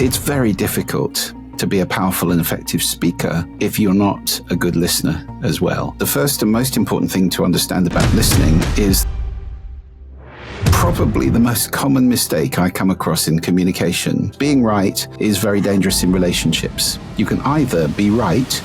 it's very difficult to be a powerful and effective speaker if you're not a good listener as well. The first and most important thing to understand about listening is probably the most common mistake I come across in communication. Being right is very dangerous in relationships. You can either be right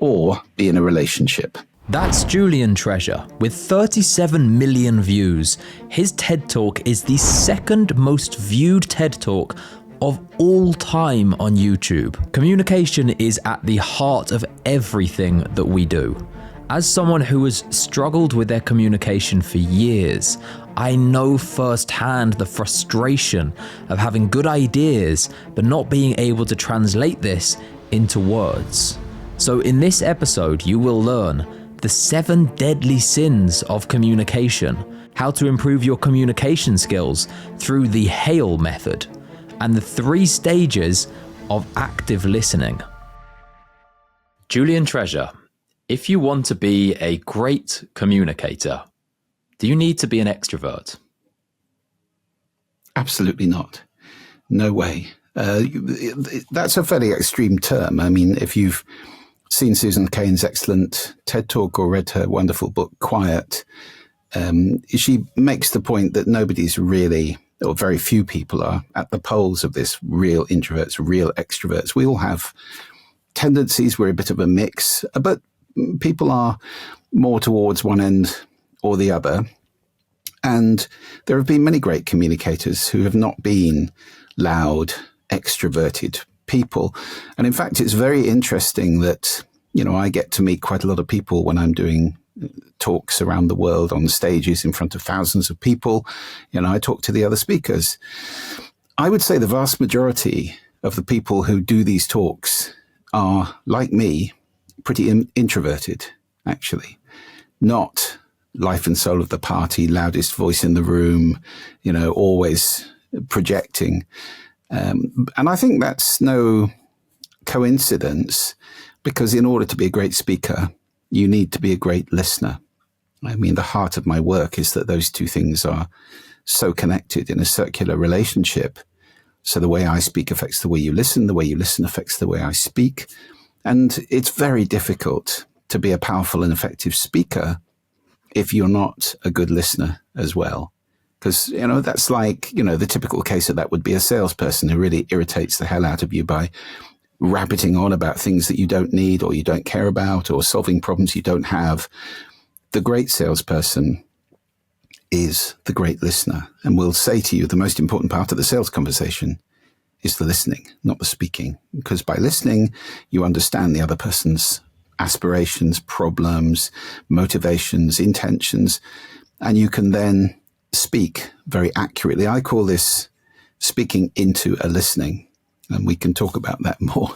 or be in a relationship. That's Julian Treasure. With 37 million views, his TED Talk is the second most viewed TED Talk of all time on YouTube. Communication is at the heart of everything that we do. As someone who has struggled with their communication for years, I know firsthand the frustration of having good ideas but not being able to translate this into words. So in this episode, you will learn the 7 deadly sins of communication, how to improve your communication skills through the HAIL method, and the 3 stages of active listening. Julian Treasure, if you want to be a great communicator, do you need to be an extrovert? Absolutely not. No way. That's a fairly extreme term. I mean, if you've seen Susan Cain's excellent TED Talk or read her wonderful book, Quiet, she makes the point that nobody's really, or very few people are at the poles of this: real introverts, real extroverts. We all have tendencies. We're a bit of a mix, but people are more towards one end or the other. And there have been many great communicators who have not been loud, extroverted people. And in fact, it's very interesting that, I get to meet quite a lot of people when I'm doing talks around the world on stages in front of thousands of people. I talk to the other speakers. I would say the vast majority of the people who do these talks are, like me, pretty introverted, actually. Not life and soul of the party, loudest voice in the room, always projecting. And I think that's no coincidence, because in order to be a great speaker, you need to be a great listener. I mean, the heart of my work is that those two things are so connected in a circular relationship. So the way I speak affects the way you listen affects the way I speak. And it's very difficult to be a powerful and effective speaker if you're not a good listener as well. Because, that's like, the typical case of that would be a salesperson who really irritates the hell out of you by rabbiting on about things that you don't need or you don't care about, or solving problems you don't have. The great salesperson is the great listener, and will say to you the most important part of the sales conversation is the listening, not the speaking. Because by listening, you understand the other person's aspirations, problems, motivations, intentions, and you can then speak very accurately. I call this speaking into a listening, and we can talk about that more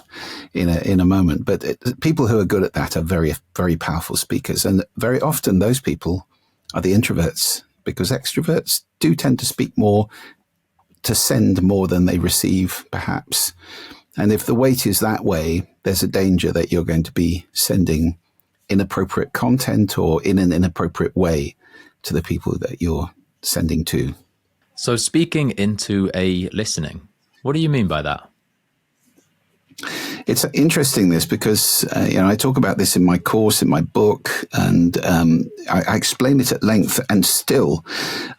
in a moment. But people who are good at that are very, very powerful speakers. And very often those people are the introverts, because extroverts do tend to speak more, to send more than they receive, perhaps. And if the weight is that way, there's a danger that you're going to be sending inappropriate content or in an inappropriate way to the people that you're sending to. So speaking into a listening, what do you mean by that? It's interesting, this, because, I talk about this in my course, in my book, and I explain it at length, and still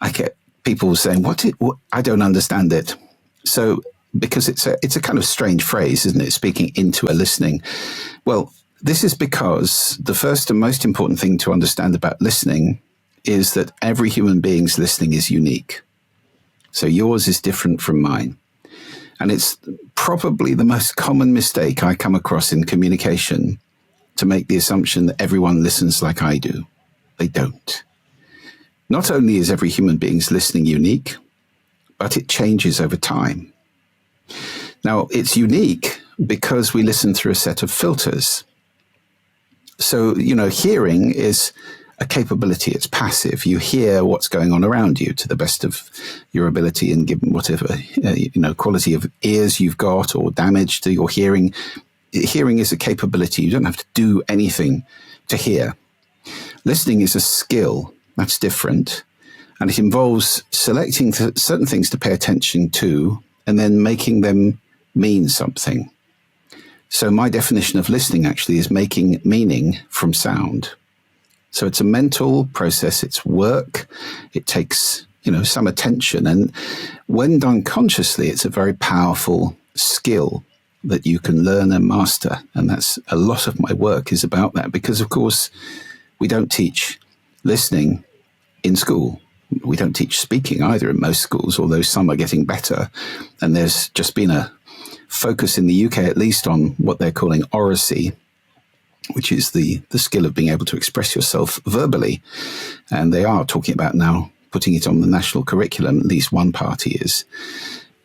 I get people saying, what I don't understand it. So, because it's a kind of strange phrase, isn't it? Speaking into a listening. Well, this is because the first and most important thing to understand about listening is that every human being's listening is unique. So yours is different from mine. And it's probably the most common mistake I come across in communication, to make the assumption that everyone listens like I do. They don't. Not only is every human being's listening unique, but it changes over time. Now, it's unique because we listen through a set of filters. So, hearing is a capability. It's passive. You hear what's going on around you to the best of your ability, and given whatever, quality of ears you've got or damage to your hearing. Hearing is a capability. You don't have to do anything to hear. Listening is a skill. That's different. And it involves selecting certain things to pay attention to, and then making them mean something. So my definition of listening actually is making meaning from sound. So it's a mental process, it's work, it takes, some attention. And when done consciously, it's a very powerful skill that you can learn and master. And that's a lot of my work is about that, because of course we don't teach listening in school. We don't teach speaking either in most schools, although some are getting better. And there's just been a focus in the UK at least on what they're calling oracy, which is the skill of being able to express yourself verbally. And they are talking about now putting it on the national curriculum, at least one party is,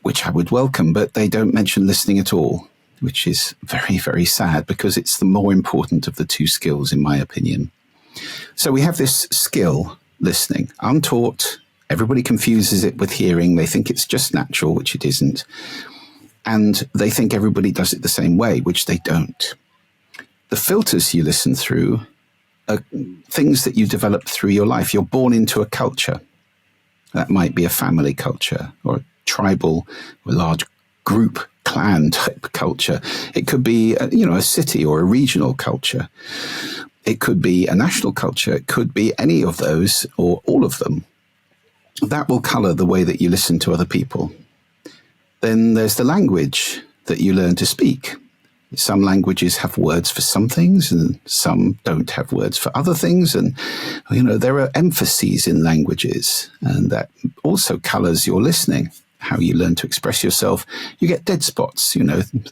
which I would welcome, but they don't mention listening at all, which is very, very sad, because it's the more important of the two skills, in my opinion. So we have this skill, listening, untaught. Everybody confuses it with hearing. They think it's just natural, which it isn't. And they think everybody does it the same way, which they don't. The filters you listen through are things that you develop through your life. You're born into a culture. That might be a family culture or a tribal or large group, clan type culture. It could be, a city or a regional culture. It could be a national culture. It could be any of those or all of them. That will color the way that you listen to other people. Then there's the language that you learn to speak. Some languages have words for some things and some don't have words for other things. And, there are emphases in languages, and that also colors your listening, how you learn to express yourself. You get dead spots,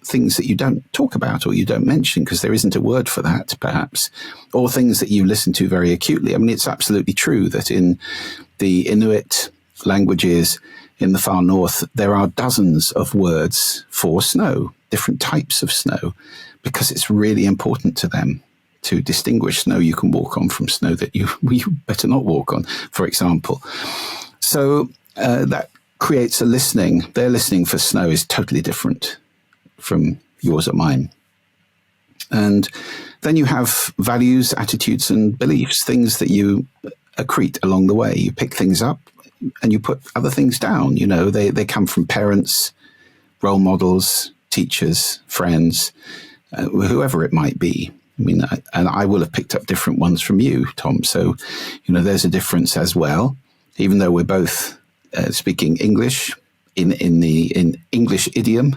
things that you don't talk about or you don't mention because there isn't a word for that, perhaps, or things that you listen to very acutely. I mean, it's absolutely true that in the Inuit languages in the far north, there are dozens of words for snow, different types of snow, because it's really important to them to distinguish snow you can walk on from snow that you better not walk on, for example. So that creates a listening. Their listening for snow is totally different from yours or mine. And then you have values, attitudes, and beliefs, things that you accrete along the way. You pick things up and you put other things down. They come from parents, role models, teachers, friends, whoever it might be. I mean, and I will have picked up different ones from you, Tom. So, there's a difference as well, even though we're both speaking English in English idiom.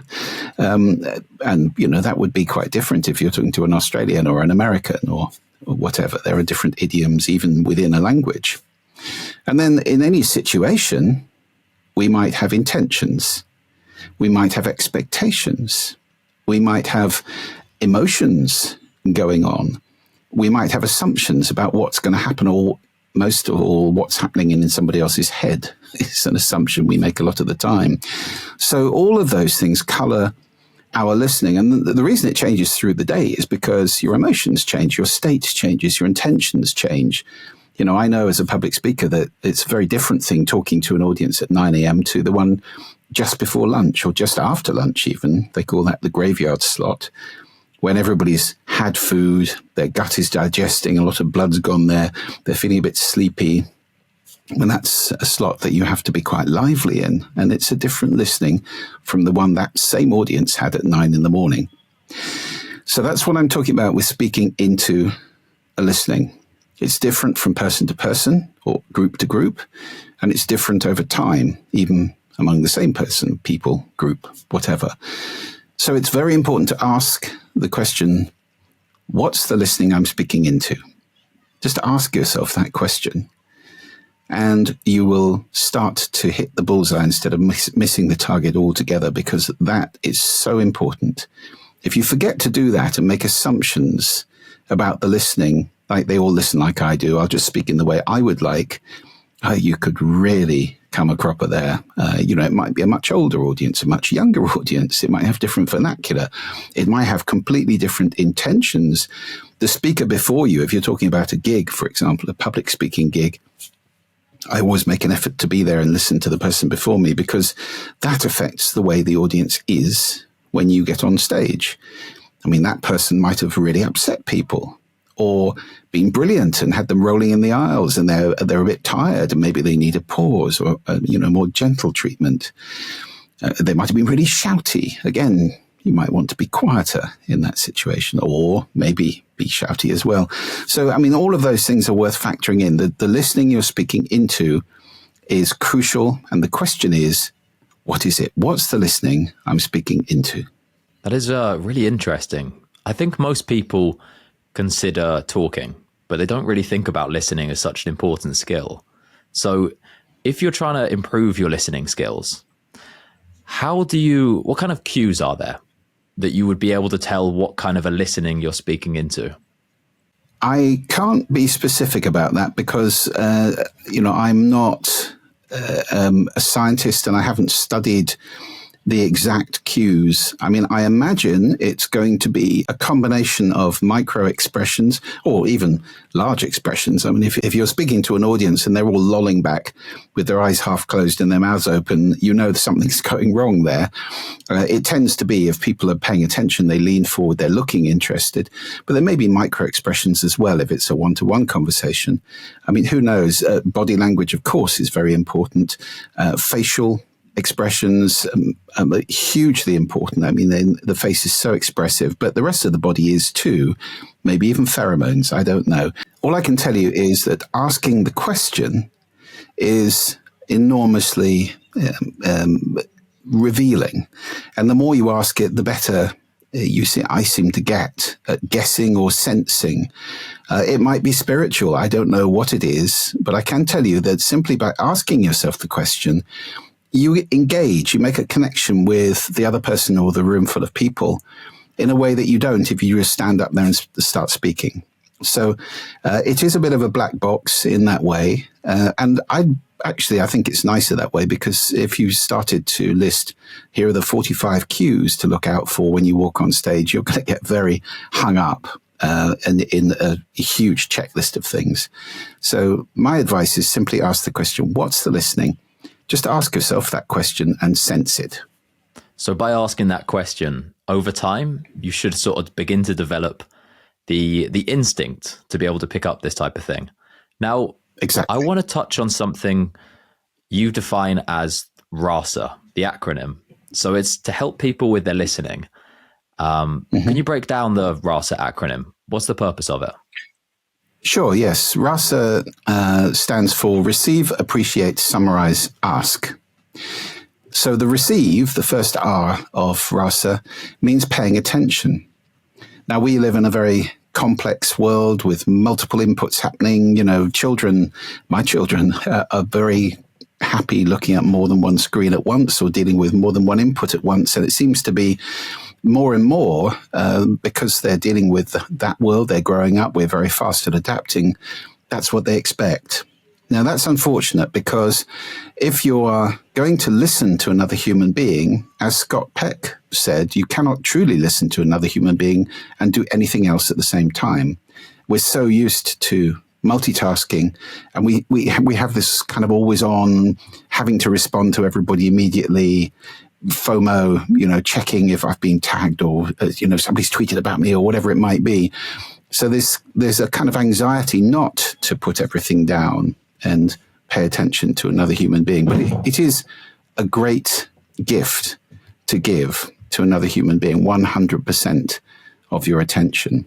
And, that would be quite different if you're talking to an Australian or an American or whatever. There are different idioms even within a language. And then in any situation, we might have intentions. We might have expectations. We might have emotions going on. We might have assumptions about what's going to happen, or most of all, what's happening in somebody else's head. It's an assumption we make a lot of the time. So all of those things color our listening. And the reason it changes through the day is because your emotions change, your state changes, your intentions change. I know as a public speaker that it's a very different thing talking to an audience at 9 a.m. to the one just before lunch or just after lunch even. They call that the graveyard slot, when everybody's had food, their gut is digesting, a lot of blood's gone there, they're feeling a bit sleepy. And that's a slot that you have to be quite lively in. And it's a different listening from the one that same audience had at 9 in the morning. So that's what I'm talking about with speaking into a listening. It's different from person to person or group to group, and it's different over time, even among the same person, people, group, whatever. So it's very important to ask the question, what's the listening I'm speaking into? Just ask yourself that question, and you will start to hit the bullseye instead of missing the target altogether, because that is so important. If you forget to do that and make assumptions about the listening, like they all listen like I do, I'll just speak in the way I would like, you could really come a cropper there. It might be a much older audience, a much younger audience. It might have different vernacular. It might have completely different intentions. The speaker before you, if you're talking about a gig, for example, a public speaking gig, I always make an effort to be there and listen to the person before me, because that affects the way the audience is when you get on stage. I mean, that person might have really upset people, or been brilliant and had them rolling in the aisles, and they're a bit tired and maybe they need a pause or more gentle treatment. They might have been really shouty. Again, you might want to be quieter in that situation, or maybe be shouty as well. So, I mean, all of those things are worth factoring in. The listening you're speaking into is crucial. And the question is, what is it? What's the listening I'm speaking into? That is really interesting. I think most people consider talking, but they don't really think about listening as such an important skill. So if you're trying to improve your listening skills, what kind of cues are there that you would be able to tell what kind of a listening you're speaking into? I can't be specific about that because, I'm not a scientist and I haven't studied the exact cues. I mean, I imagine it's going to be a combination of micro expressions or even large expressions. I mean, if you're speaking to an audience and they're all lolling back with their eyes half closed and their mouths open, you know something's going wrong there. It tends to be if people are paying attention, they lean forward, they're looking interested. But there may be micro expressions as well if it's a one-to-one conversation. I mean, who knows? Body language, of course, is very important. Facial expressions are hugely important. I mean, the face is so expressive, but the rest of the body is too. Maybe even pheromones. I don't know. All I can tell you is that asking the question is enormously revealing. And the more you ask it, the better I seem to get at guessing or sensing. It might be spiritual. I don't know what it is, but I can tell you that simply by asking yourself the question, you engage, you make a connection with the other person or the room full of people in a way that you don't if you just stand up there and start speaking. So it is a bit of a black box in that way. And I think it's nicer that way, because if you started to list, here are the 45 cues to look out for when you walk on stage, you're going to get very hung up and in a huge checklist of things. So my advice is simply ask the question, what's the listening? Just ask yourself that question and sense it. So by asking that question over time, you should sort of begin to develop the instinct to be able to pick up this type of thing. Now, exactly. I want to touch on something you define as RASA, the acronym. So it's to help people with their listening. Can you break down the RASA acronym? What's the purpose of it? Sure, yes. RASA stands for Receive, Appreciate, Summarize, Ask. So the receive, the first R of RASA, means paying attention. Now, we live in a very complex world with multiple inputs happening. You know, my children are very happy looking at more than one screen at once or dealing with more than one input at once. And it seems to be more and more, because they're dealing with that world, they're growing up, we're very fast at adapting. That's what they expect. Now, that's unfortunate, because if you are going to listen to another human being, as Scott Peck said, you cannot truly listen to another human being and do anything else at the same time. We're so used to multitasking, and we have this kind of always on, having to respond to everybody immediately, FOMO, checking if I've been tagged or, somebody's tweeted about me or whatever it might be. So there's a kind of anxiety not to put everything down and pay attention to another human being. But it is a great gift to give to another human being 100% of your attention.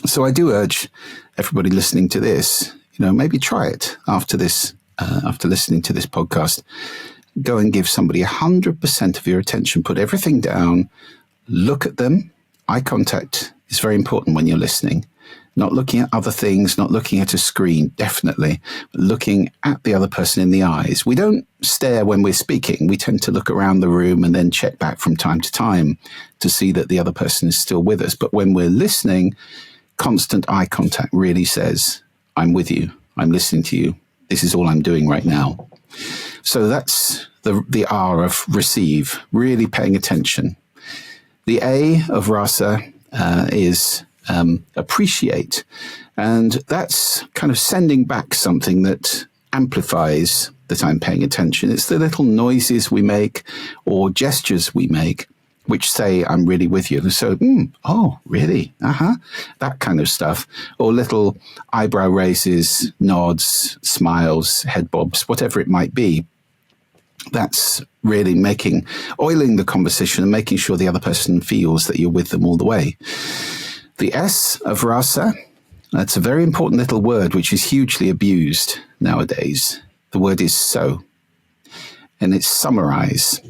So I do urge everybody listening to this, maybe try it after listening to this podcast. Go and give somebody 100% of your attention. Put everything down. Look at them. Eye contact is very important when you're listening. Not looking at other things, not looking at a screen, definitely, but looking at the other person in the eyes. We don't stare when we're speaking. We tend to look around the room and then check back from time to time to see that the other person is still with us. But when we're listening, constant eye contact really says, I'm with you. I'm listening to you. This is all I'm doing right now. So that's the R of receive, really paying attention. The A of RASA is appreciate. And that's kind of sending back something that amplifies that I'm paying attention. It's the little noises we make or gestures we make which say, I'm really with you. So, oh, really? That kind of stuff. Or little eyebrow raises, nods, smiles, head bobs, whatever it might be. That's really oiling the conversation and making sure the other person feels that you're with them all the way. The S of rasa, that's a very important little word which is hugely abused nowadays. The word is so, and it's summarize.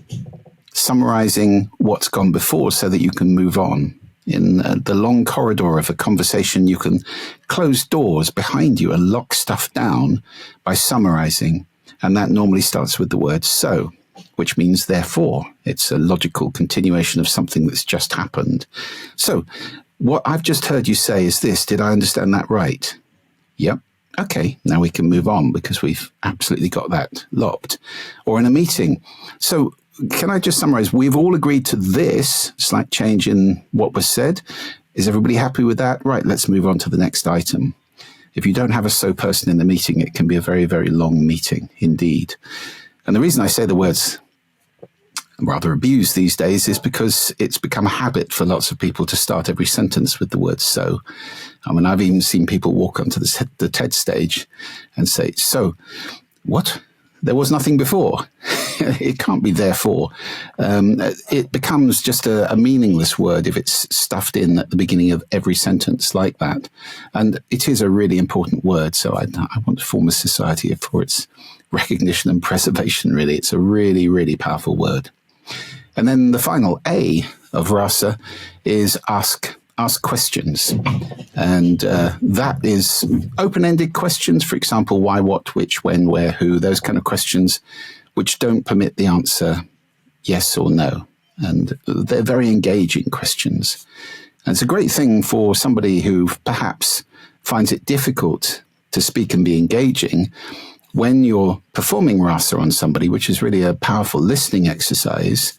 Summarizing what's gone before so that you can move on. In the long corridor of a conversation, you can close doors behind you and lock stuff down by summarizing. And that normally starts with the word so, which means therefore. It's a logical continuation of something that's just happened. So what I've just heard you say is this. Did I understand that right? Yep. Okay, now we can move on because we've absolutely got that locked. Or in a meeting. So can I just summarize? We've all agreed to this slight change in what was said. Is everybody happy with that? Right, let's move on to the next item. If you don't have a so person in the meeting, it can be a very, very long meeting indeed. And the reason I say the words rather abused these days is because it's become a habit for lots of people to start every sentence with the word so. I mean, I've even seen people walk onto the TED stage and say, so, what? There was nothing before. It can't be therefore. It becomes just a meaningless word if it's stuffed in at the beginning of every sentence like that. And it is a really important word. So I want to form a society for its recognition and preservation, really. It's a really, really powerful word. And then the final A of rasa is ask questions. And that is open-ended questions, for example, why, what, which, when, where, who, those kind of questions which don't permit the answer yes or no. And they're very engaging questions. And it's a great thing for somebody who perhaps finds it difficult to speak and be engaging when you're performing rasa on somebody, which is really a powerful listening exercise.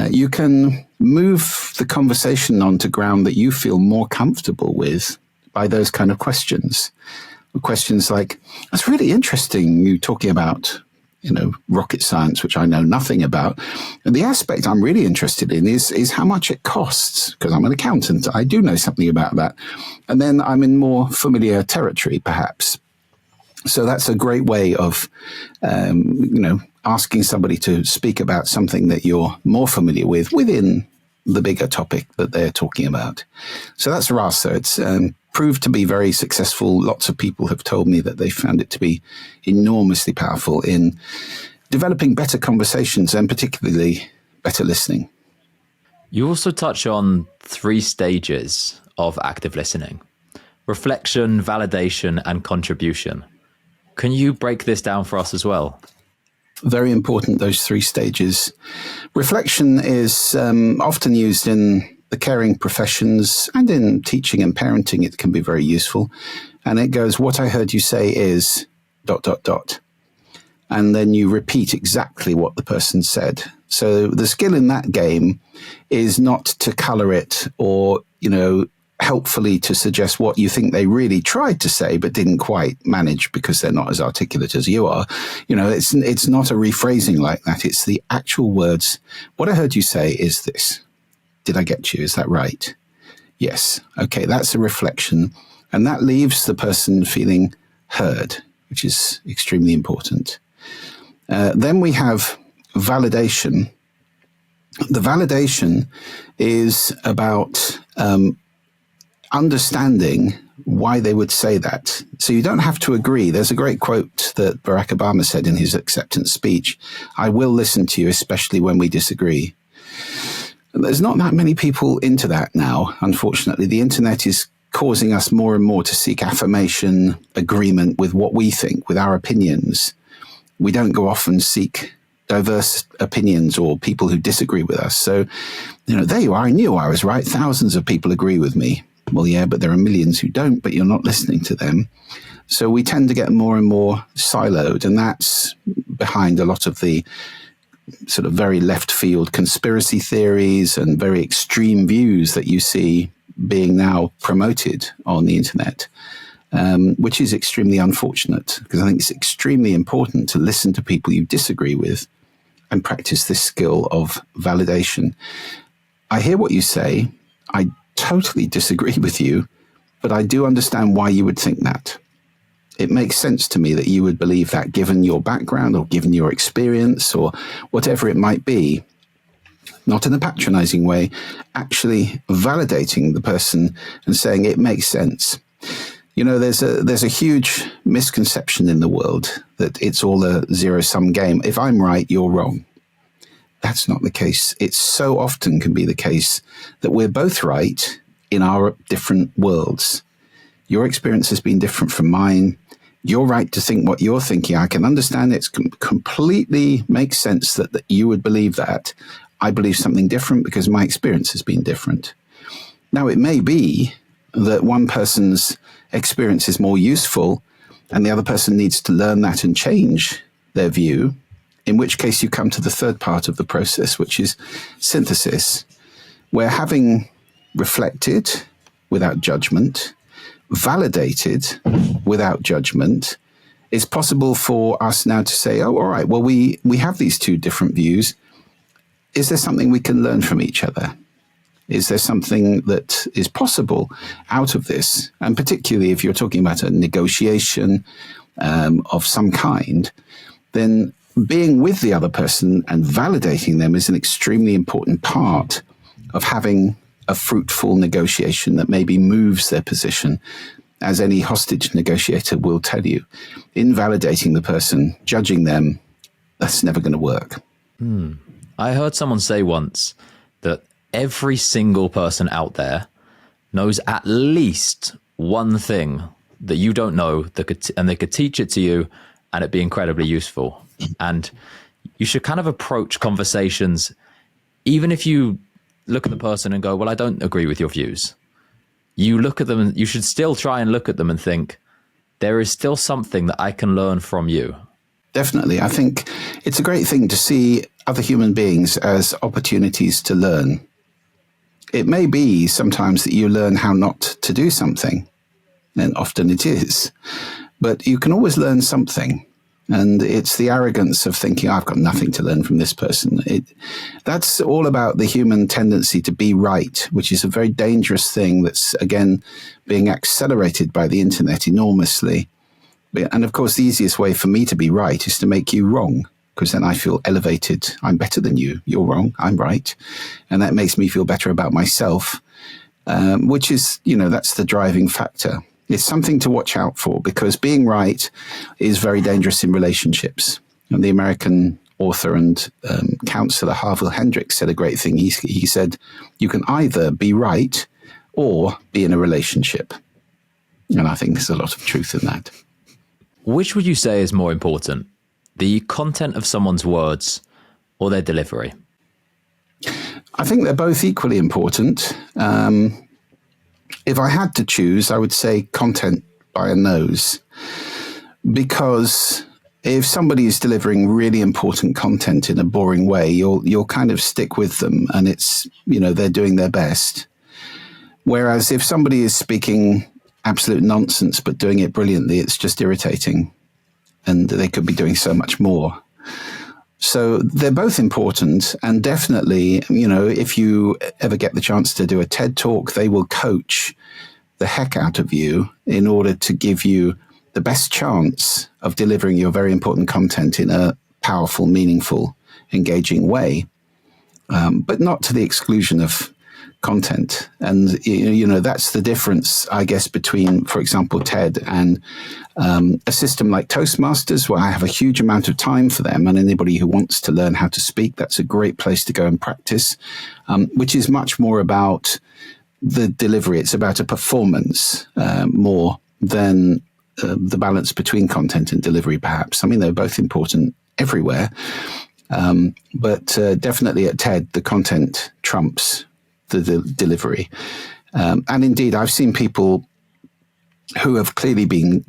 You can move the conversation onto ground that you feel more comfortable with by those kind of questions. Questions like, that's really interesting, you talking about, rocket science, which I know nothing about. And the aspect I'm really interested in is how much it costs, because I'm an accountant. I do know something about that. And then I'm in more familiar territory, perhaps. So that's a great way of, asking somebody to speak about something that you're more familiar with within the bigger topic that they're talking about. So that's rasa. It's proved to be very successful. Lots of people have told me that they found it to be enormously powerful in developing better conversations and particularly better listening. You also touch on 3 stages of active listening: reflection, validation, and contribution. Can you break this down for us as well? Very important, those 3 stages. Reflection is often used in the caring professions and in teaching and parenting. It can be very useful. And it goes, what I heard you say is ... And then you repeat exactly what the person said. So the skill in that game is not to color it or, helpfully to suggest what you think they really tried to say but didn't quite manage because they're not as articulate as you are. It's not a rephrasing like that. It's the actual words. What I heard you say is this. Did I get you? Is that right? Yes. Okay, that's a reflection. And that leaves the person feeling heard, which is extremely important. Then we have validation. The validation is about understanding why they would say that. So you don't have to agree. There's a great quote that Barack Obama said in his acceptance speech: I will listen to you, especially when we disagree. There's not that many people into that now, unfortunately. The internet is causing us more and more to seek affirmation, agreement with what we think, with our opinions. We don't go off and seek diverse opinions or people who disagree with us. So, there you are. I knew I was right. Thousands of people agree with me. Well, yeah, but there are millions who don't, but you're not listening to them. So we tend to get more and more siloed, and that's behind a lot of the sort of very left field conspiracy theories and very extreme views that you see being now promoted on the internet, which is extremely unfortunate, because I think it's extremely important to listen to people you disagree with and practice this skill of validation. I hear what you say. I totally disagree with you, but I do understand why you would think that. It makes sense to me that you would believe that, given your background or given your experience or whatever it might be, not in a patronizing way, actually validating the person and saying it makes sense. You know, there's a huge misconception in the world that it's all a zero-sum game. If I'm right, you're wrong. That's not the case. It so often can be the case that we're both right in our different worlds. Your experience has been different from mine. You're right to think what you're thinking. I can understand it completely makes sense that you would believe that. I believe something different because my experience has been different. Now, it may be that one person's experience is more useful and the other person needs to learn that and change their view, in which case you come to the third part of the process, which is synthesis, where having reflected without judgment, validated without judgment, it's possible for us now to say, oh, all right, well, we have these two different views. Is there something we can learn from each other? Is there something that is possible out of this? And particularly if you're talking about a negotiation of some kind, then being with the other person and validating them is an extremely important part of having a fruitful negotiation that maybe moves their position, as any hostage negotiator will tell you. Invalidating the person, judging them, that's never going to work. I heard someone say once that every single person out there knows at least one thing that you don't know, and they could teach it to you and it be incredibly useful. And you should kind of approach conversations, even if you look at the person and go, well, I don't agree with your views. You look at them and you should still try and look at them and think, there is still something that I can learn from you. Definitely. I think it's a great thing to see other human beings as opportunities to learn. It may be sometimes that you learn how not to do something, and often it is, but you can always learn something. And it's the arrogance of thinking, I've got nothing to learn from this person. That's all about the human tendency to be right, which is a very dangerous thing that's, again, being accelerated by the internet enormously. And of course, the easiest way for me to be right is to make you wrong, because then I feel elevated. I'm better than you. You're wrong. I'm right. And that makes me feel better about myself, which is, that's the driving factor. It's something to watch out for, because being right is very dangerous in relationships. And the American author and counselor Harville Hendricks said a great thing. He said, you can either be right or be in a relationship. And I think there's a lot of truth in that. Which would you say is more important, the content of someone's words or their delivery? I think they're both equally important. If I had to choose, I would say content by a nose, because if somebody is delivering really important content in a boring way, you'll kind of stick with them, and it's, they're doing their best. Whereas if somebody is speaking absolute nonsense but doing it brilliantly, it's just irritating, and they could be doing so much more. So they're both important, and definitely, if you ever get the chance to do a TED Talk, they will coach the heck out of you in order to give you the best chance of delivering your very important content in a powerful, meaningful, engaging way, but not to the exclusion of content. And, that's the difference, I guess, between, for example, TED and a system like Toastmasters, where I have a huge amount of time for them, and anybody who wants to learn how to speak, that's a great place to go and practice, which is much more about the delivery. It's about a performance more than the balance between content and delivery, perhaps. I mean, they're both important everywhere, but definitely at TED, the content trumps the delivery. And indeed, I've seen people who have clearly been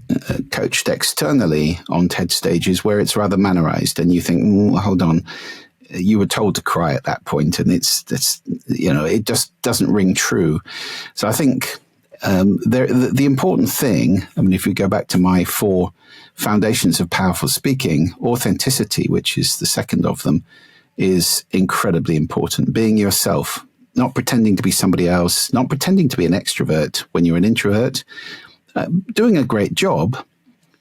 coached externally on TED stages where it's rather mannerized, and you think, hold on, you were told to cry at that point, and it just doesn't ring true. So I think the important thing, if we go back to my 4 foundations of powerful speaking, authenticity, which is the second of them, is incredibly important. Being yourself, not pretending to be somebody else, not pretending to be an extrovert when you're an introvert, doing a great job,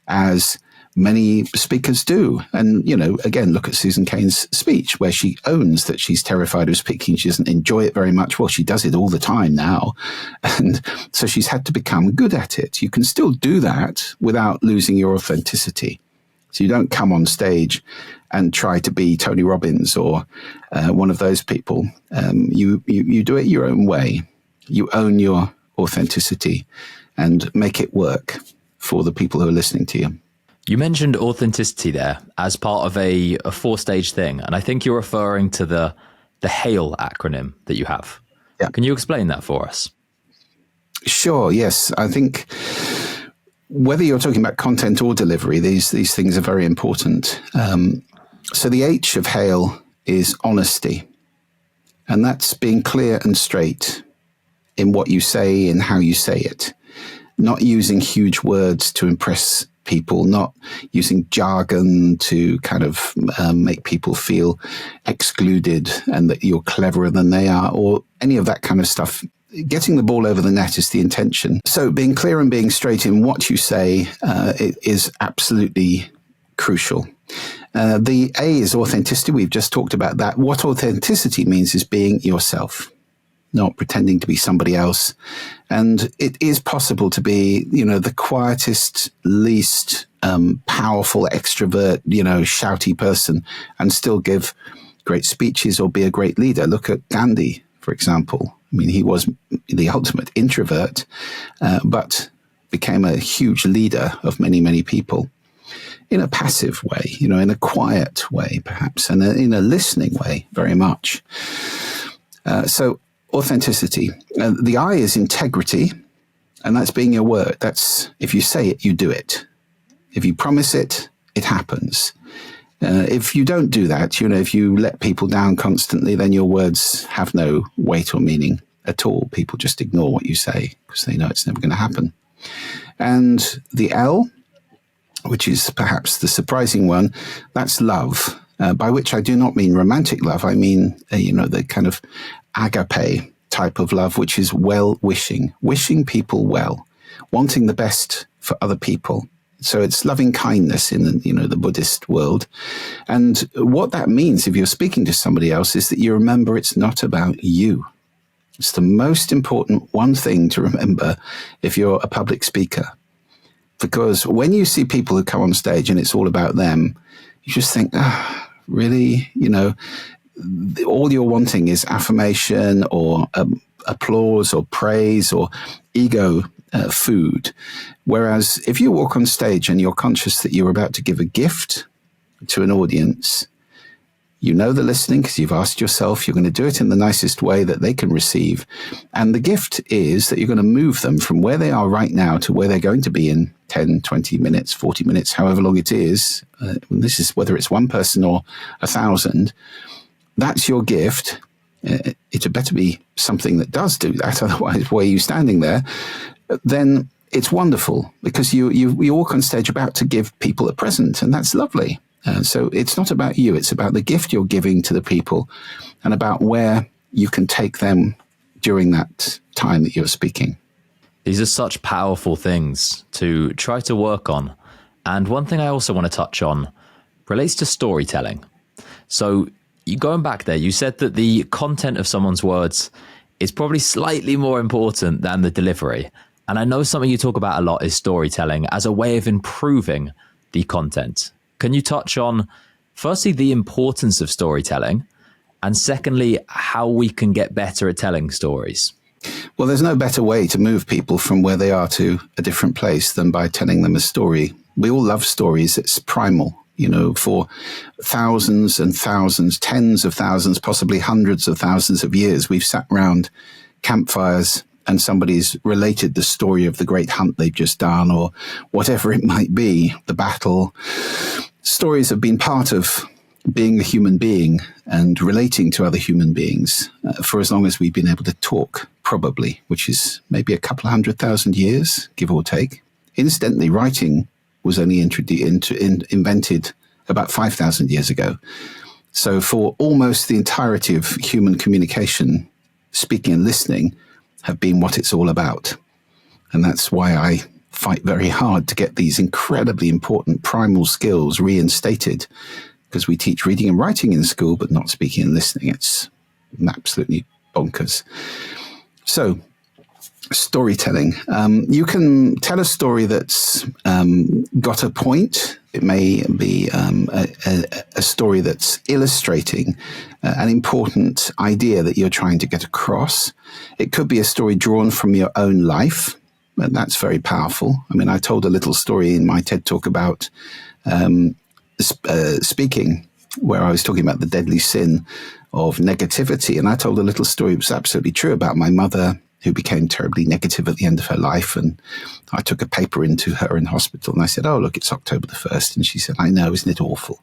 as many speakers do. And, again, look at Susan Cain's speech where she owns that she's terrified of speaking. She doesn't enjoy it very much. Well, she does it all the time now. And so she's had to become good at it. You can still do that without losing your authenticity. So you don't come on stage and try to be Tony Robbins or one of those people. You do it your own way. You own your authenticity and make it work for the people who are listening to you. You mentioned authenticity there as part of a 4-stage thing, and I think you're referring to the HAIL acronym that you have. Yeah. Can you explain that for us? Sure, yes. I think whether you're talking about content or delivery, these things are very important. So the H of HAIL is honesty, and that's being clear and straight in what you say and how you say it, not using huge words to impress people, not using jargon to kind of make people feel excluded and that you're cleverer than they are, or any of that kind of stuff. Getting the ball over the net is the intention. So being clear and being straight in what you say is absolutely crucial. The A is authenticity. We've just talked about that. What authenticity means is being yourself, not pretending to be somebody else. And it is possible to be, the quietest, least powerful extrovert, shouty person and still give great speeches or be a great leader. Look at Gandhi, for example. I mean, he was the ultimate introvert, but became a huge leader of many, many people in a passive way, in a quiet way, perhaps, and in a listening way, very much. So authenticity. The I is integrity, and that's being your word. That's if you say it, you do it. If you promise it, it happens. If you don't do that, if you let people down constantly, then your words have no weight or meaning at all. People just ignore what you say because they know it's never going to happen. And the L, which is perhaps the surprising one, that's love, by which I do not mean romantic love. I mean, the kind of agape type of love, which is well-wishing, wishing people well, wanting the best for other people. So it's loving kindness in the Buddhist world. And what that means if you're speaking to somebody else is that you remember it's not about you. It's the most important one thing to remember if you're a public speaker. Because when you see people who come on stage and it's all about them, you just think, really? All you're wanting is affirmation or applause or praise or ego food. Whereas if you walk on stage and you're conscious that you're about to give a gift to an audience, they're listening because you've asked yourself, you're going to do it in the nicest way that they can receive. And the gift is that you're going to move them from where they are right now to where they're going to be in 10, 20 minutes, 40 minutes, however long it is. This is whether it's one person or 1,000. That's your gift. It had better be something that does do that. Otherwise, why are you standing there? Then it's wonderful because you walk on stage about to give people a present, and that's lovely. So it's not about you. It's about the gift you're giving to the people and about where you can take them during that time that you're speaking. These are such powerful things to try to work on. And one thing I also want to touch on relates to storytelling. So going back there, you said that the content of someone's words is probably slightly more important than the delivery. And I know something you talk about a lot is storytelling as a way of improving the content. Can you touch on, firstly, the importance of storytelling, and secondly, how we can get better at telling stories? Well, there's no better way to move people from where they are to a different place than by telling them a story. We all love stories. It's primal. For thousands and thousands, tens of thousands, possibly hundreds of thousands of years, we've sat around campfires and somebody's related the story of the great hunt they've just done or whatever it might be, the battle. Stories have been part of being a human being and relating to other human beings for as long as we've been able to talk, probably, which is maybe a couple of 100,000 years, give or take. Incidentally, writing was only invented about 5,000 years ago. So for almost the entirety of human communication, speaking and listening have been what it's all about. And that's why I fight very hard to get these incredibly important primal skills reinstated, because we teach reading and writing in school, but not speaking and listening. It's absolutely bonkers. So, storytelling. You can tell a story that's got a point. It may be a story that's illustrating an important idea that you're trying to get across. It could be a story drawn from your own life, and that's very powerful. I mean, I told a little story in my TED Talk about speaking, where I was talking about the deadly sin of negativity. And I told a little story, it was absolutely true, about my mother who became terribly negative at the end of her life. And I took a paper into her in hospital and I said, oh, look, it's October the 1st. And she said, I know, isn't it awful?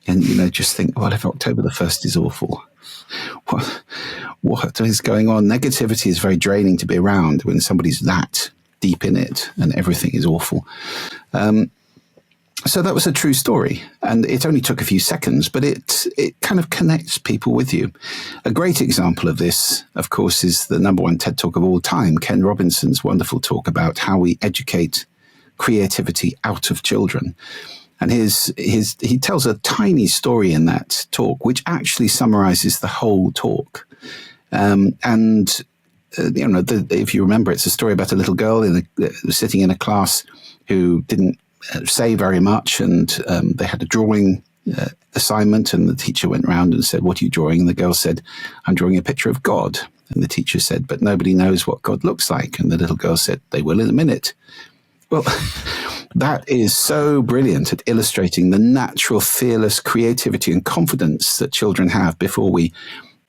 And, just think, well, if October the 1st is awful, what is going on? Negativity is very draining to be around when somebody's that deep in it and everything is awful. So that was a true story, and it only took a few seconds, but it kind of connects people with you. A great example of this, of course, is the #1 TED Talk of all time, Ken Robinson's wonderful talk about how we educate creativity out of children. And he tells a tiny story in that talk, which actually summarizes the whole talk. If you remember, it's a story about a little girl sitting in a class who didn't say very much, and they had a drawing assignment, and the teacher went round and said, what are you drawing? And the girl said, I'm drawing a picture of God. And the teacher said, but nobody knows what God looks like. And the little girl said, they will in a minute. Well, that is so brilliant at illustrating the natural, fearless creativity and confidence that children have before we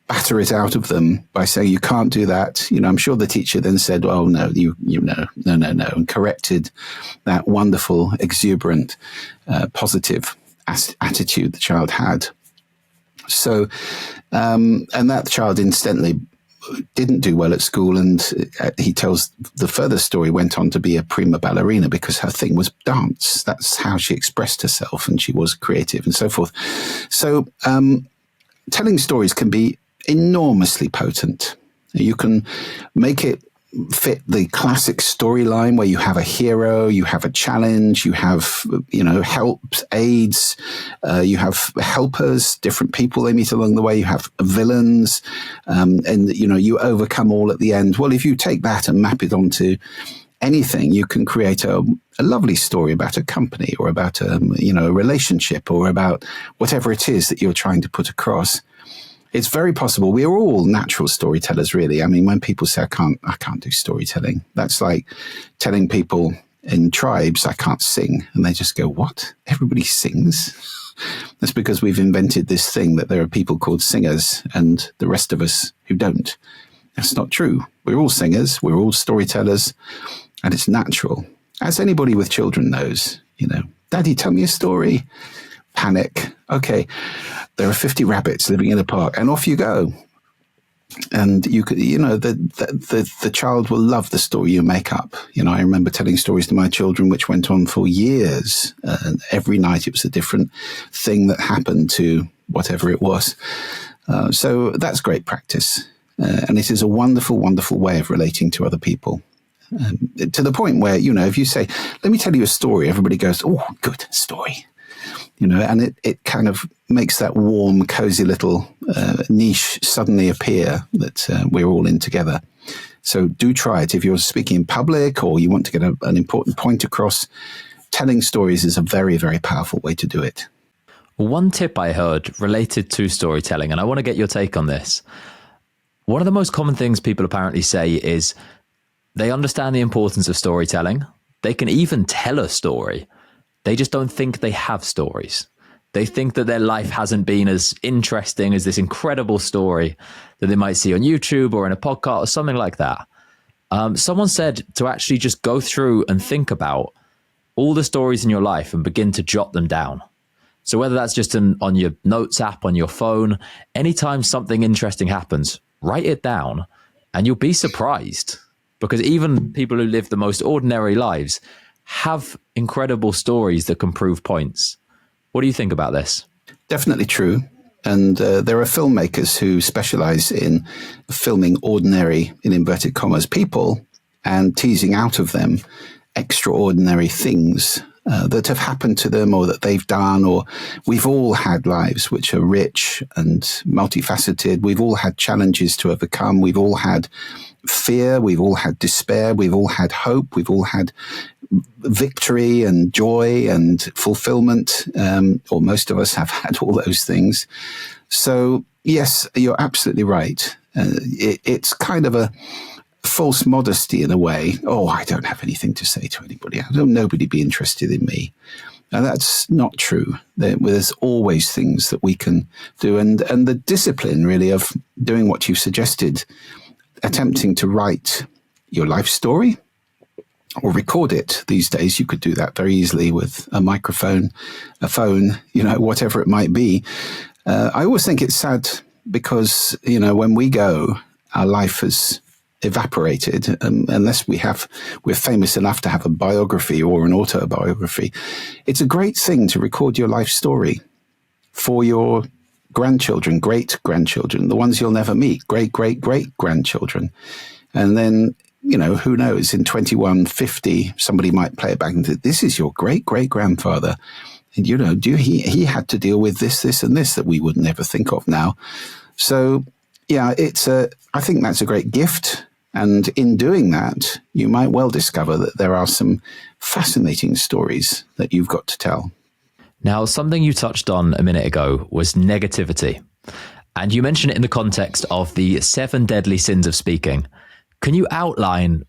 batter it out of them by saying, you can't do that. I'm sure the teacher then said, oh, no, no, and corrected that wonderful, exuberant, positive attitude the child had. So, and that child incidentally didn't do well at school. And he tells the further story, went on to be a prima ballerina because her thing was dance. That's how she expressed herself, and she was creative and so forth. So, telling stories can be enormously potent. You can make it fit the classic storyline where you have a hero, you have a challenge, you have, helps, aids, you have helpers, different people they meet along the way, you have villains, and you overcome all at the end. Well, if you take that and map it onto anything, you can create a lovely story about a company or about a relationship or about whatever it is that you're trying to put across. It's very possible. We are all natural storytellers, really. I mean, when people say, I can't do storytelling, that's like telling people in tribes, I can't sing. And they just go, what? Everybody sings? That's because we've invented this thing that there are people called singers and the rest of us who don't. That's not true. We're all singers. We're all storytellers. And it's natural. As anybody with children knows, Daddy, tell me a story. Panic. Okay, there are 50 rabbits living in a park, and off you go. And you could, the child will love the story you make up. I remember telling stories to my children, which went on for years. Every night it was a different thing that happened to whatever it was. So that's great practice. And it is a wonderful, wonderful way of relating to other people. To the point where, if you say, let me tell you a story, everybody goes, oh, good story. And it kind of makes that warm, cozy little niche suddenly appear that we're all in together. So do try it. If you're speaking in public or you want to get an important point across, telling stories is a very, very powerful way to do it. One tip I heard related to storytelling, and I want to get your take on this. One of the most common things people apparently say is they understand the importance of storytelling. They can even tell a story. They just don't think they have stories. They think that their life hasn't been as interesting as this incredible story that they might see on YouTube or in a podcast or something like that. Someone said to actually just go through and think about all the stories in your life and begin to jot them down. So whether that's just on your notes app, on your phone, anytime something interesting happens, write it down and you'll be surprised. Because even people who live the most ordinary lives have incredible stories that can prove points. What do you think about this? Definitely true. And there are filmmakers who specialize in filming ordinary, in inverted commas, people and teasing out of them extraordinary things that have happened to them or that they've done, or we've all had lives which are rich and multifaceted. We've all had challenges to overcome. We've all had fear. We've all had despair. We've all had hope. We've all had victory and joy and fulfillment, or most of us have had all those things. So yes, you're absolutely right. It's kind of a false modesty in a way. Oh, I don't have anything to say to anybody. Nobody be interested in me. And that's not true. There's always things that we can do. And the discipline really of doing what you've suggested, attempting to write your life story or record it. These days, you could do that very easily with a microphone, a phone, whatever it might be. I always think it's sad because, when we go, our life has evaporated unless we're famous enough to have a biography or an autobiography. It's a great thing to record your life story for your grandchildren, great-grandchildren, the ones you'll never meet, great-great-great-grandchildren. And then, who knows, in 2150, somebody might play it back and say, this is your great-great-grandfather. And, he had to deal with this, and this that we would never think of now. So, yeah, I think that's a great gift. And in doing that, you might well discover that there are some fascinating stories that you've got to tell. Now, something you touched on a minute ago was negativity. And you mentioned it in the context of the 7 deadly sins of speaking. Can you outline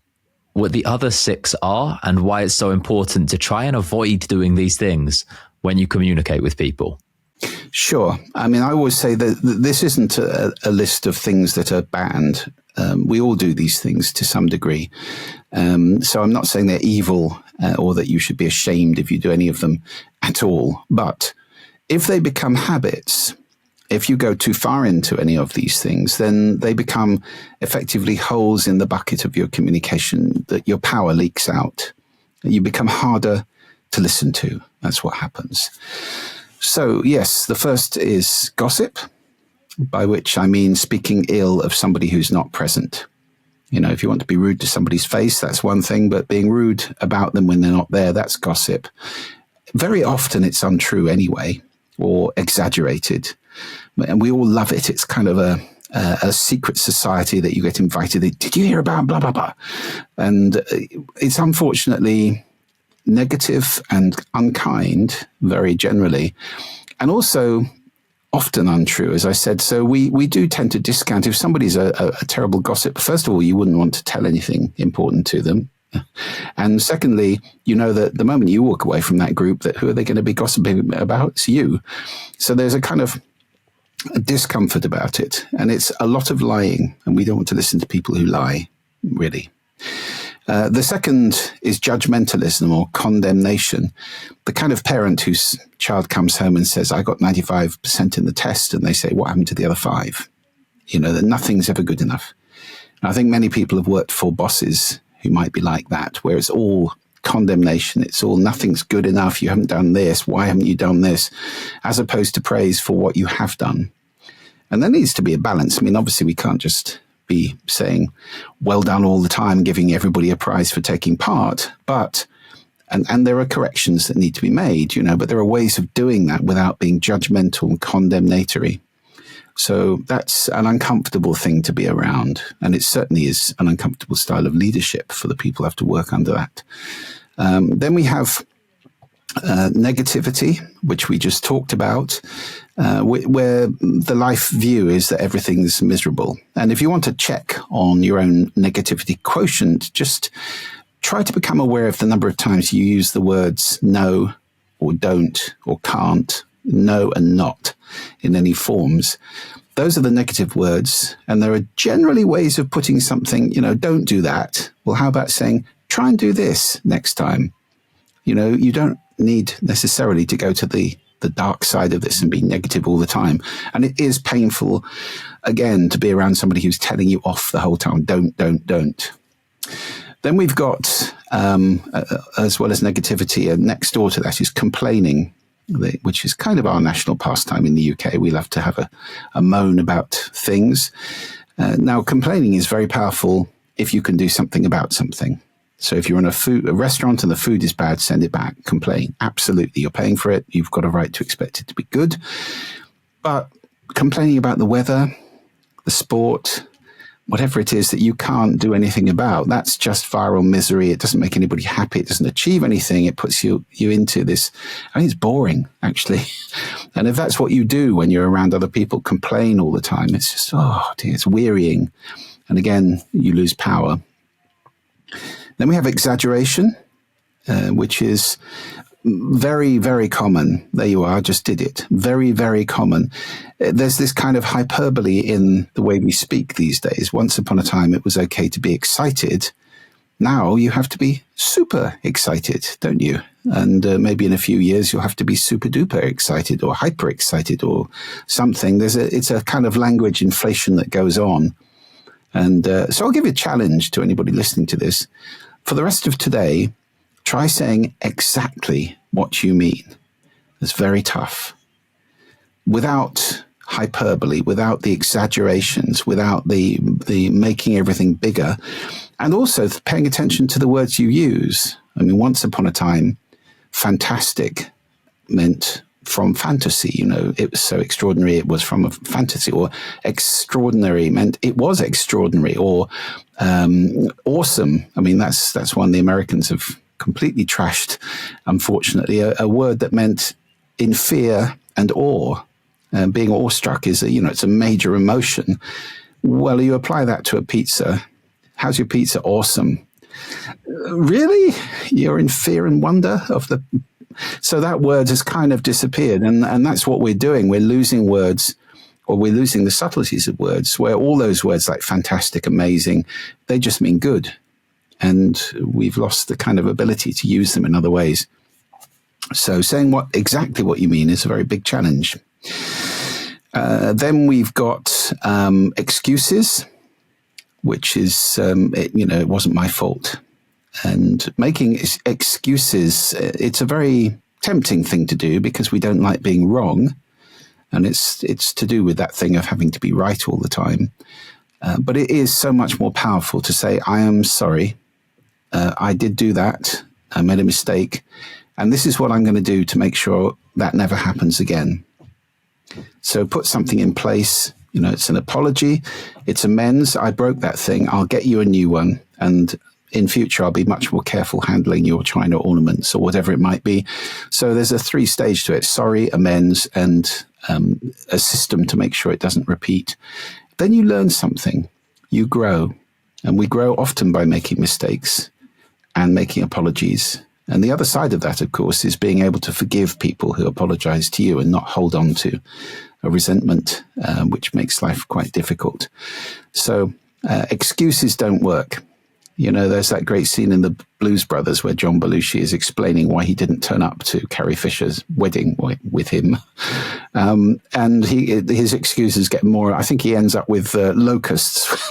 what the other 6 are and why it's so important to try and avoid doing these things when you communicate with people? Sure. I mean, I always say that this isn't a list of things that are banned. We all do these things to some degree. So I'm not saying they're evil or that you should be ashamed if you do any of them at all. But if they become habits, if you go too far into any of these things, then they become effectively holes in the bucket of your communication, that your power leaks out. You become harder to listen to. That's what happens. So, yes, the first is gossip, by which I mean speaking ill of somebody who's not present. If you want to be rude to somebody's face, that's one thing, but being rude about them when they're not there, that's gossip. Very often it's untrue anyway, or exaggerated. And we all love it. It's kind of a secret society that you get invited in. Did you hear about blah, blah, blah? And it's unfortunately negative and unkind, very generally, and also often untrue, as I said. So we do tend to discount if somebody's a terrible gossip. First of all, you wouldn't want to tell anything important to them. And secondly, that the moment you walk away from that group, that who are they going to be gossiping about? It's you. So there's a kind of a discomfort about it. And it's a lot of lying. And we don't want to listen to people who lie, really. The second is judgmentalism or condemnation. The kind of parent whose child comes home and says, I got 95% in the test, and they say, what happened to the other 5? That nothing's ever good enough. And I think many people have worked for bosses who might be like that, where it's all condemnation. It's all nothing's good enough. You haven't done this. Why haven't you done this? As opposed to praise for what you have done. And there needs to be a balance. I mean, obviously we can't just be saying well done all the time, giving everybody a prize for taking part, but and there are corrections that need to be made, but there are ways of doing that without being judgmental and condemnatory. So that's an uncomfortable thing to be around, and it certainly is an uncomfortable style of leadership for the people who have to work under that. Then we have negativity, which we just talked about, where the life view is that everything's miserable. And if you want to check on your own negativity quotient, just try to become aware of the number of times you use the words no or don't or can't, no and not in any forms. Those are the negative words. And there are generally ways of putting something, don't do that. Well, how about saying, try and do this next time? You don't need necessarily to go to the dark side of this and be negative all the time. And it is painful, again, to be around somebody who's telling you off the whole time. Don't. Then we've got, as well as negativity, and next door to that is complaining, which is kind of our national pastime in the UK. We love to have a moan about things. Now, complaining is very powerful if you can do something about something. So if you're in a restaurant and the food is bad, send it back, complain. Absolutely. You're paying for it. You've got a right to expect it to be good. But complaining about the weather, the sport, whatever it is that you can't do anything about, that's just viral misery. It doesn't make anybody happy. It doesn't achieve anything. It puts you into this. I think it's boring, actually. And if that's what you do when you're around other people, complain all the time, it's just, oh dear, it's wearying. And again, you lose power. Then we have exaggeration, which is very, very common. There you are, I just did it. Very, very common. There's this kind of hyperbole in the way we speak these days. Once upon a time, it was okay to be excited. Now you have to be super excited, don't you? And maybe in a few years, you'll have to be super duper excited or hyper excited or something. It's a kind of language inflation that goes on. And so I'll give you a challenge to anybody listening to this. For the rest of today, try saying exactly what you mean. It's very tough. Without hyperbole, without the exaggerations, without the making everything bigger, and also paying attention to the words you use. I mean, once upon a time, fantastic meant from fantasy, it was so extraordinary, it was from a fantasy, or extraordinary meant it was extraordinary, or awesome. I mean, that's one the Americans have completely trashed, unfortunately, a word that meant in fear and awe. Being awestruck is it's a major emotion. Well, you apply that to a pizza. How's your pizza? Awesome. Really? You're in fear and wonder of the... So that word has kind of disappeared. And that's what we're doing. We're losing words, or we're losing the subtleties of words, where all those words like fantastic, amazing, they just mean good. And we've lost the kind of ability to use them in other ways. So saying exactly what you mean is a very big challenge. Then we've got excuses, which is, it wasn't my fault. And making excuses, it's a very tempting thing to do because we don't like being wrong. And it's to do with that thing of having to be right all the time. But it is so much more powerful to say, I am sorry. I did do that. I made a mistake. And this is what I'm going to do to make sure that never happens again. So put something in place. It's an apology. It's amends. I broke that thing. I'll get you a new one. And in future, I'll be much more careful handling your china ornaments or whatever it might be. So there's a 3-stage to it. Sorry, amends, and a system to make sure it doesn't repeat. Then you learn something. You grow. And we grow often by making mistakes and making apologies. And the other side of that, of course, is being able to forgive people who apologize to you and not hold on to a resentment, which makes life quite difficult. So excuses don't work. There's that great scene in the Blues Brothers where John Belushi is explaining why he didn't turn up to Carrie Fisher's wedding with him. And his excuses get more, I think he ends up with locusts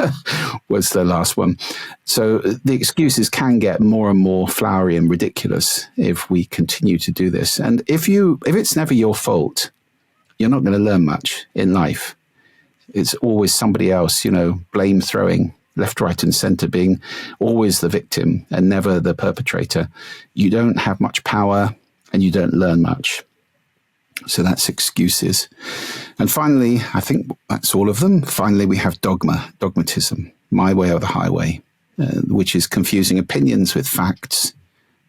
was the last one. So the excuses can get more and more flowery and ridiculous if we continue to do this. And if it's never your fault, you're not going to learn much in life. It's always somebody else, blame throwing. Left, right, and center, being always the victim and never the perpetrator. You don't have much power and you don't learn much. So that's excuses. And finally, I think that's all of them. Finally, we have dogmatism, my way or the highway, which is confusing opinions with facts.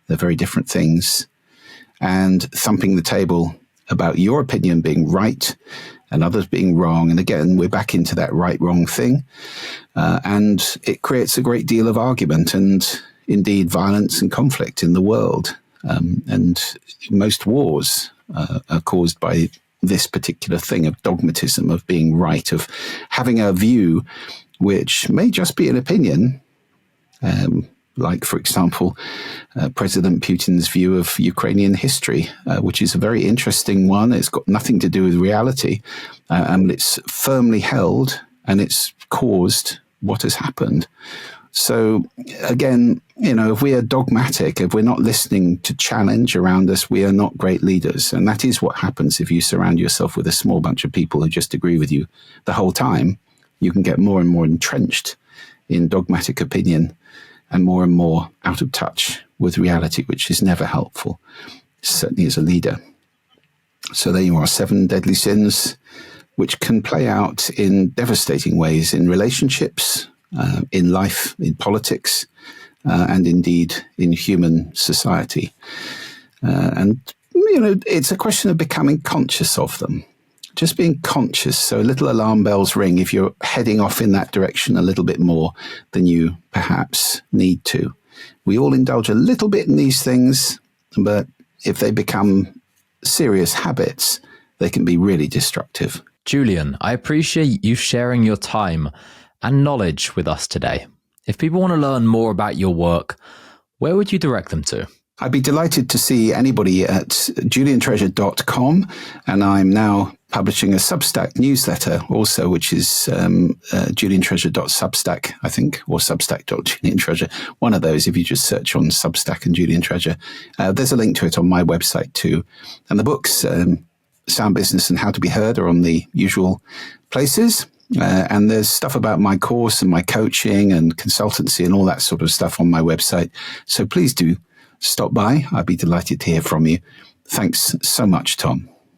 They're very different things. And thumping the table about your opinion being right and others being wrong. And again, we're back into that right-wrong thing. And it creates a great deal of argument and indeed violence and conflict in the world. And most wars are caused by this particular thing of dogmatism, of being right, of having a view which may just be an opinion, like, for example, President Putin's view of Ukrainian history, which is a very interesting one. It's got nothing to do with reality, and it's firmly held, and it's caused what has happened. So, again, if we are dogmatic, if we're not listening to challenge around us, we are not great leaders. And that is what happens if you surround yourself with a small bunch of people who just agree with you the whole time. You can get more and more entrenched in dogmatic opinion. and more out of touch with reality, which is never helpful, certainly as a leader. So there you are, 7 deadly sins, which can play out in devastating ways in relationships, in life, in politics, and indeed in human society. And it's a question of becoming conscious of them. Just being conscious, so little alarm bells ring if you're heading off in that direction a little bit more than you perhaps need to. We all indulge a little bit in these things, but if they become serious habits, they can be really destructive. Julian, I appreciate you sharing your time and knowledge with us today. If people want to learn more about your work, where would you direct them to? I'd be delighted to see anybody at juliantreasure.com, and I'm now publishing a Substack newsletter also, which is juliantreasure.substack, I think, or substack.juliantreasure. One of those, if you just search on Substack and Julian Treasure. There's a link to it on my website too. And the books, Sound Business and How to Be Heard, are on the usual places. And there's stuff about my course and my coaching and consultancy and all that sort of stuff on my website. So please do stop by. I'd be delighted to hear from you. Thanks so much, Tom.